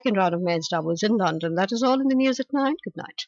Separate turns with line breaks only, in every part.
second round of men's doubles in London. That is all in the news at 9. Good night.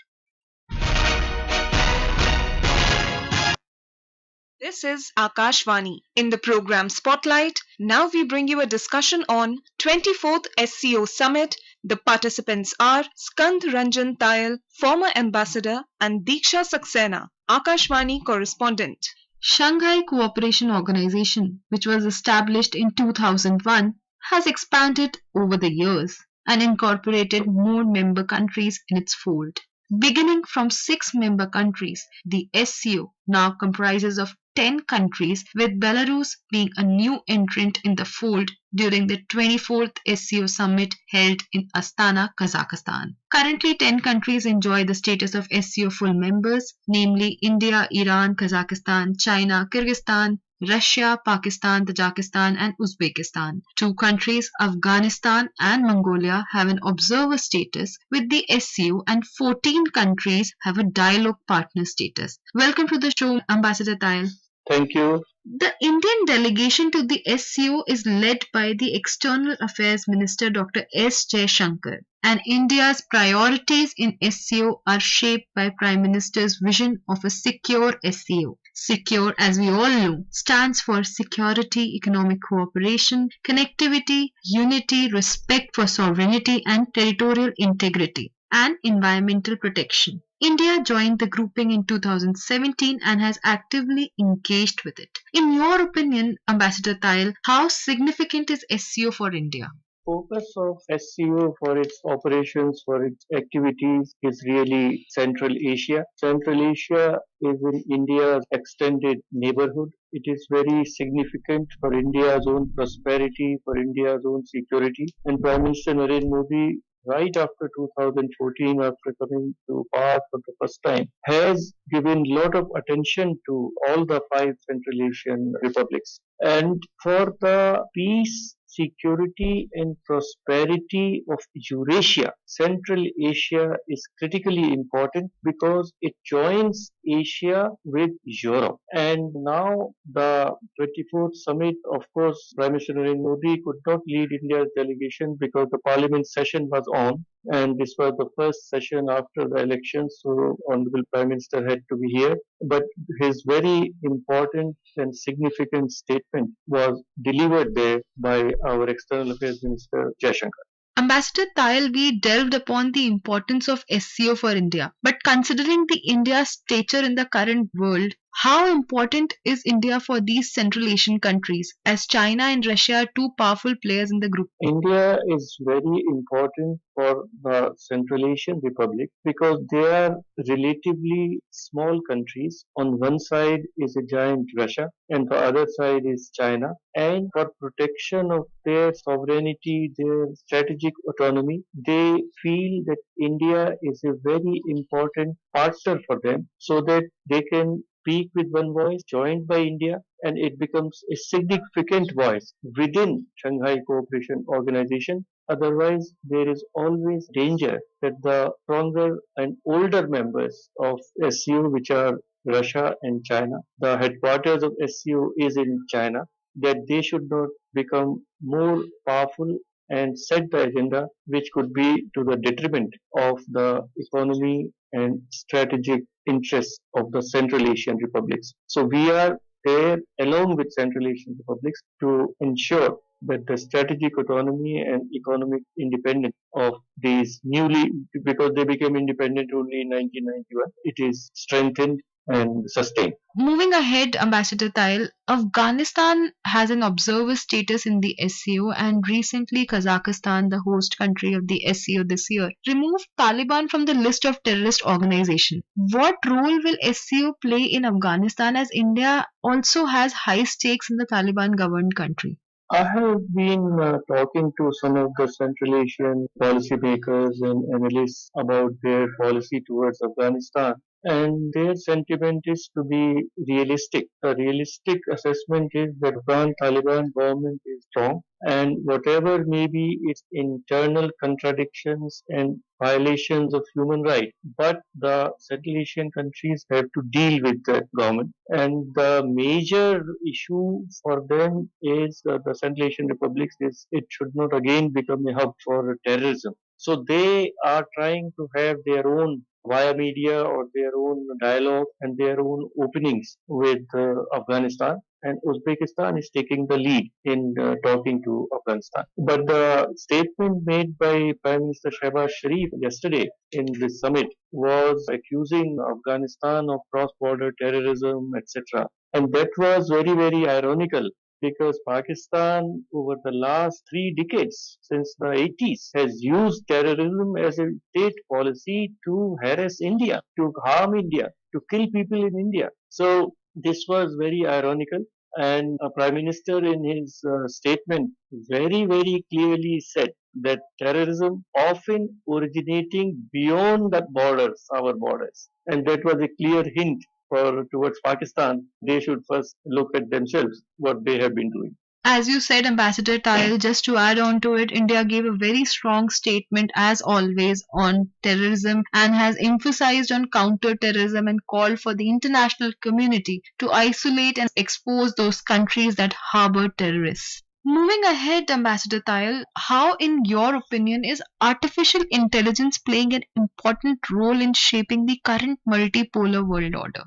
This is Akashvani. In the program Spotlight, now we bring you a discussion on 24th SCO Summit. The participants are Skand Ranjan Tayal, former ambassador, and Deeksha Saksena, Akashvani correspondent.
Shanghai Cooperation Organization, which was established in 2001, has expanded over the years and incorporated more member countries in its fold. Beginning from 6 member countries, the SCO now comprises of 10 countries, with Belarus being a new entrant in the fold during the 24th SCO summit held in Astana, Kazakhstan. Currently, 10 countries enjoy the status of SCO full members, namely India, Iran, Kazakhstan, China, Kyrgyzstan, Russia, Pakistan, Tajikistan, and Uzbekistan. 2 countries, Afghanistan and Mongolia, have an observer status with the SCO, and 14 countries have a dialogue partner status. Welcome to the show, Ambassador Tayal.
Thank you.
The Indian delegation to the SCO is led by the External Affairs Minister Dr. S. Jaishankar, and India's priorities in SCO are shaped by Prime Minister's vision of a secure SCO. Secure, as we all know, stands for security, economic cooperation, connectivity, unity, respect for sovereignty and territorial integrity, and environmental protection. India joined the grouping in 2017 and has actively engaged with it. In your opinion, Ambassador Tayal, how significant is SCO for India?
Focus of SCO for its operations, for its activities is really Central Asia. Central Asia is in India's extended neighborhood. It is very significant for India's own prosperity, for India's own security. And Prime Minister Narendra Modi, right after 2014, after coming to power for the first time, has given a lot of attention to all the 5 Central Asian republics. And for the peace, security and prosperity of Eurasia, Central Asia is critically important because it joins Asia with Europe. And now the 24th summit, of course, Prime Minister Narendra Modi could not lead India's delegation because the parliament session was on, and this was the first session after the election, so Honorable Prime Minister had to be here. But his very important and significant statement was delivered there by our External Affairs Minister Jaishankar.
Ambassador Tayal, we delved upon the importance of SCO for India. But considering the India's stature in the current world, how important is India for these Central Asian countries, as China and Russia are 2 powerful players in the group?
India is very important for the Central Asian Republic because they are relatively small countries. On one side is a giant Russia and the other side is China. And for protection of their sovereignty, their strategic autonomy, they feel that India is a very important partner for them so that they can speak with one voice joined by India, and it becomes a significant voice within Shanghai Cooperation Organization. Otherwise, there is always danger that the stronger and older members of SCO, which are Russia and China, the headquarters of SCO is in China, that they should not become more powerful and set the agenda which could be to the detriment of the economy and strategic interests of the Central Asian republics. So we are there along with Central Asian republics to ensure that the strategic autonomy and economic independence of these newly, because they became independent only in 1991, it is strengthened and sustained.
Moving ahead, Ambassador Tayal, Afghanistan has an observer status in the SCO, and recently Kazakhstan, the host country of the SCO this year, removed Taliban from the list of terrorist organizations. What role will SCO play in Afghanistan, as India also has high stakes in the Taliban governed country?
I have been talking to some of the Central Asian policymakers and analysts about their policy towards Afghanistan. and their sentiment is to be realistic. The realistic assessment is that Afghan Taliban government is strong, and whatever may be its internal contradictions and violations of human rights, but the Central Asian countries have to deal with that government. And the major issue for them is the Central Asian republics is it should not again become a hub for terrorism. So they are trying to have their own via media or their own dialogue and their own openings with Afghanistan. And Uzbekistan is taking the lead in talking to Afghanistan. But the statement made by Prime Minister Shehbaz Sharif yesterday in this summit was accusing Afghanistan of cross-border terrorism, etc. And that was very, very ironical because Pakistan, over the last 3 decades, since the 80s, has used terrorism as a state policy to harass India, to harm India, to kill people in India. So this was very ironical. And a Prime Minister in his statement very, very clearly said that terrorism often originating beyond the borders, our borders. And that was a clear hint for towards Pakistan. They should first look at themselves, what they have been doing.
As you said, Ambassador Tayal, just to add on to it, India gave a very strong statement, as always, on terrorism and has emphasized on counter-terrorism and called for the international community to isolate and expose those countries that harbor terrorists. Moving ahead, Ambassador Tayal, how, in your opinion, is artificial intelligence playing an important role in shaping the current multipolar world order?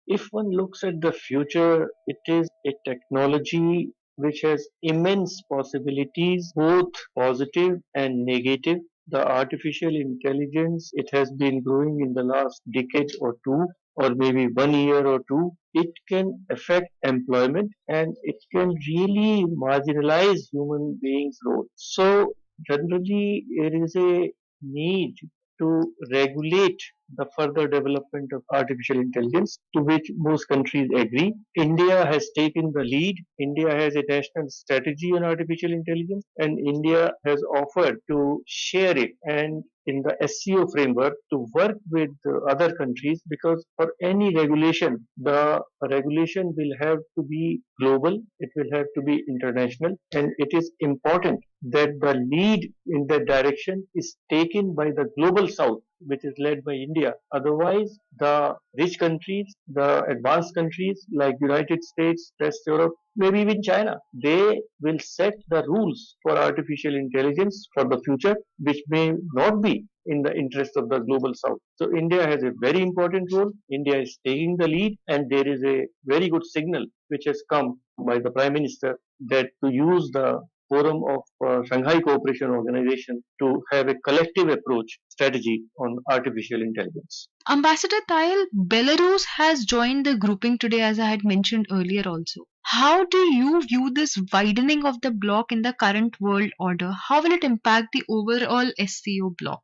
If one looks at the future, it is a technology which has immense possibilities, both positive and negative. The artificial intelligence, it has been growing in the last decade or two, or maybe 1 year or two. It can affect employment and it can really marginalize human beings' role. So generally, there is a need to regulate the further development of artificial intelligence, to which most countries agree. India has taken the lead. India has a national strategy on artificial intelligence, and India has offered to share it and in the SCO framework to work with other countries, because for any regulation, the regulation will have to be global, it will have to be international, and it is important that the lead in that direction is taken by the global south, which is led by India. Otherwise, the rich countries, the advanced countries like United States, West Europe, maybe even China, they will set the rules for artificial intelligence for the future, which may not be in the interest of the global south. So India has a very important role. India is taking the lead, and there is a very good signal which has come by the Prime Minister that to use the forum of Shanghai Cooperation Organization to have a collective approach strategy on artificial intelligence.
Ambassador Tayal, Belarus has joined the grouping today, as I had mentioned earlier also. How do you view this widening of the bloc in the current world order? How will it impact the overall SCO bloc?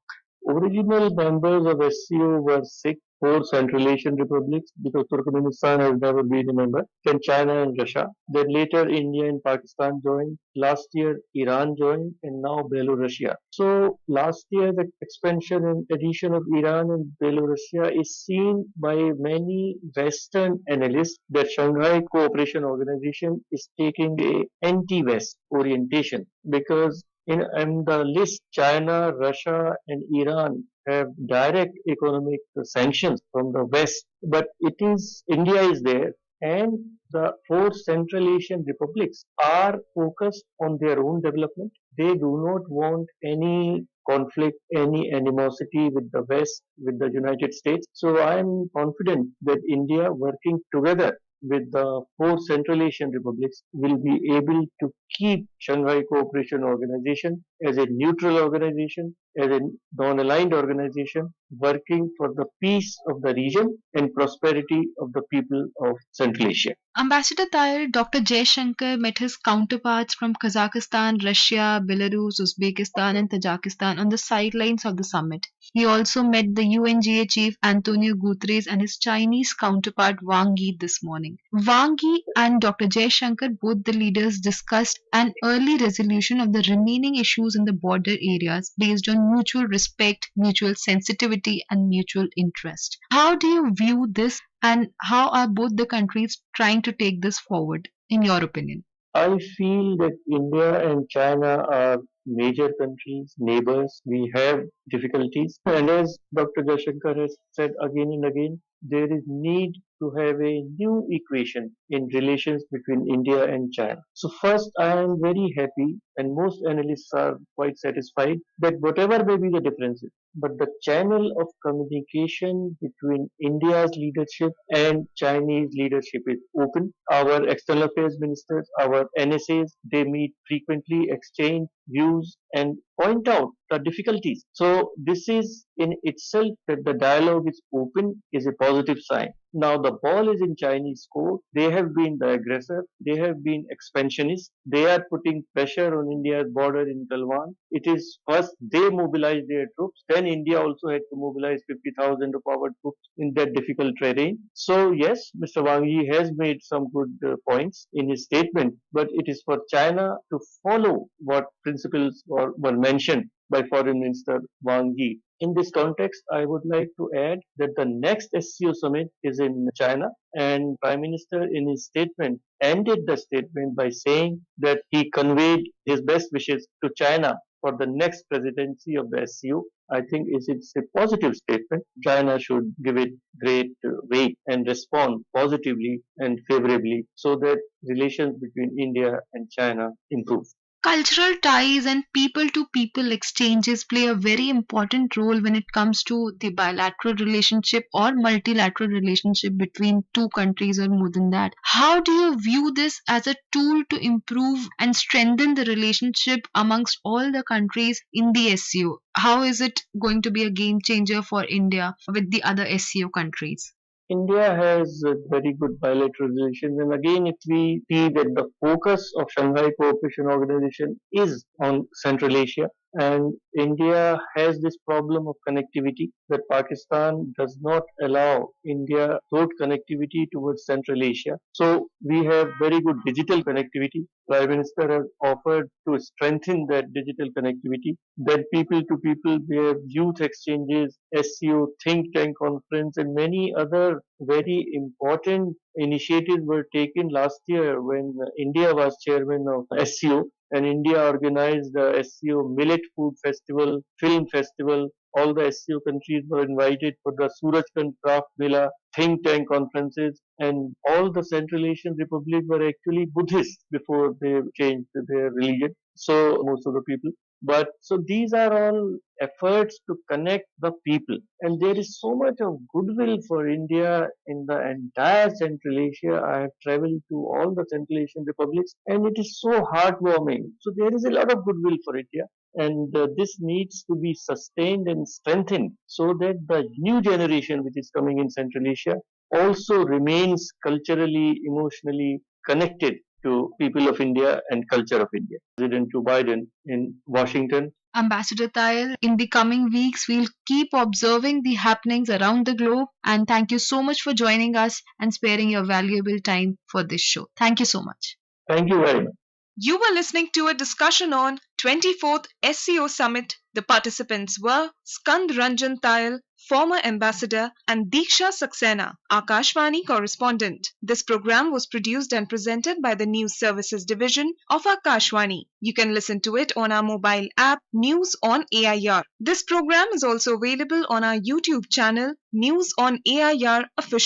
Original members of SCO were six, four Central Asian republics, because Turkmenistan has never been a member, then China and Russia. Then later India and Pakistan joined. Last year Iran joined, and now Belarusia. So last year the expansion and addition of Iran and Belarusia is seen by many Western analysts that Shanghai Cooperation Organization is taking a anti-West orientation, because in the list, China, Russia, and Iran have direct economic sanctions from the West, but it is India is there, and the four Central Asian republics are focused on their own development. They do not want any conflict, any animosity with the West, with the United States. So I am confident that India, working together with the four Central Asian republics, will be able to keep Shanghai Cooperation Organization as a neutral organization, as a non-aligned organization, working for the peace of the region and prosperity of the people of Central Asia.
Ambassador Tayal, Dr. Jaishankar met his counterparts from Kazakhstan, Russia, Belarus, Uzbekistan, and Tajikistan on the sidelines of the summit. He also met the UNGA chief Antonio Guterres and his Chinese counterpart Wang Yi this morning. Wang Yi and Dr. Jaishankar, both the leaders, discussed an early resolution of the remaining issues in the border areas based on on mutual respect, mutual sensitivity, and mutual interest. How do you view this, and how are both the countries trying to take this forward, in your opinion?
I feel that India and China are major countries, neighbors. We have difficulties. And as Dr. Jaishankar has said again and again, there is need to have a new equation in relations between India and China. So first, I am very happy, and most analysts are quite satisfied that whatever may be the differences, but the channel of communication between India's leadership and Chinese leadership is open. Our external affairs ministers, our NSAs, they meet frequently, exchange views, and point out the difficulties. So this is in itself that the dialogue is open is a positive sign. Now the ball is in Chinese court. They have been the aggressor. They have been expansionists. They are putting pressure on India's border in Galwan. It is first they mobilized their troops, then India also had to mobilize 50,000 of our troops in that difficult terrain. So yes, Mr. Wang Yi has made some good points in his statement, but it is for China to follow what principles were mentioned by Foreign Minister Wang Yi. In this context, I would like to add that the next SCO summit is in China, and Prime Minister in his statement ended the statement by saying that he conveyed his best wishes to China for the next presidency of the SCO. I think it's a positive statement. China should give it great weight and respond positively and favorably so that relations between India and China improve.
Cultural ties and people to people exchanges play a very important role when it comes to the bilateral relationship or multilateral relationship between two countries or more than that. How do you view this as a tool to improve and strengthen the relationship amongst all the countries in the SCO? How is it going to be a game changer for India with the other SCO countries?
India has very good bilateral relations, and again, if we see that the focus of Shanghai Cooperation Organization is on Central Asia, and India has this problem of connectivity that Pakistan does not allow India road connectivity towards Central Asia. So we have very good digital connectivity. Prime Minister has offered to strengthen that digital connectivity. That people to people, we have youth exchanges, SCO, think tank conference, and many other very important initiatives were taken last year when India was chairman of SCO, and India organized the SCO Millet Food Festival, Film Festival. All the SCO countries were invited for the Surajkund Craft Mela, think tank conferences, and all the Central Asian republics were actually Buddhist before they changed their religion. So most of the people. But so these are all efforts to connect the people. And there is so much of goodwill for India in the entire Central Asia. I have traveled to all the Central Asian republics and it is so heartwarming. So there is a lot of goodwill for India. And this needs to be sustained and strengthened so that the new generation which is coming in Central Asia also remains culturally, emotionally connected to people of India and culture of India. President Joe Biden in Washington.
Ambassador Tayal, in the coming weeks, we'll keep observing the happenings around the globe. And thank you so much for joining us and sparing your valuable time for this show. Thank you so much.
Thank you very much.
You were listening to a discussion on 24th SCO Summit. The participants were Skand Ranjan Tayal, former ambassador, and Deeksha Saksena, Akashvani correspondent. This program was produced and presented by the News Services Division of Akashvani. You can listen to it on our mobile app, News on AIR. This program is also available on our YouTube channel, News on AIR Official.